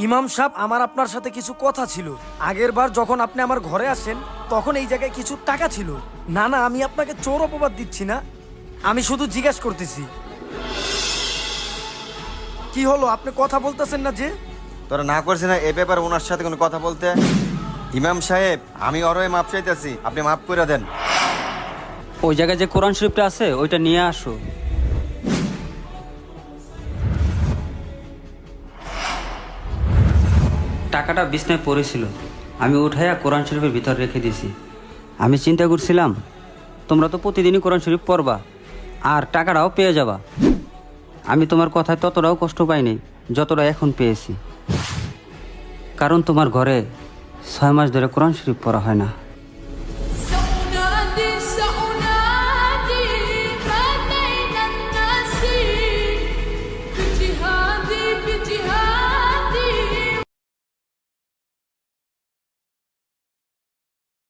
ইমাম সাহেব, আমার আপনার সাথে কিছু কথা ছিল। আগের বার যখন আপনি আমার ঘরে আসেন তখন এই জায়গায় কিছু টাকা ছিল। না না, আমি আপনাকে চোর অপবাদ দিচ্ছি না, আমি শুধু জিজ্ঞাসা করতেছি। কি হলো, আপনি কথা বলতেছেন না যে? তোরা না করছি না এ ব্যাপারে ওনার সাথে কোনো কথা বলতে? ইমাম সাহেব, আমি ওরই মাপ চাইতেছি, আপনি মাফ করে দেন। ওই জায়গায় যে কোরআন শরীফটা আছে ওইটা নিয়ে আসো। টাকাটা বিছনায় পড়েছিল, আমি উঠাইয়া কোরআন শরীফের ভিতর রেখে দিয়েছি। আমি চিন্তা করছিলাম তোমরা তো প্রতিদিনই কোরআন শরীফ পড়বা আর টাকাটাও পেয়ে যাবা। আমি তোমার কথায় ততটাও কষ্ট পাইনি যতটা এখন পেয়েছি, কারণ তোমার ঘরে 6 মাস ধরে কোরআন শরীফ পড়া হয় না।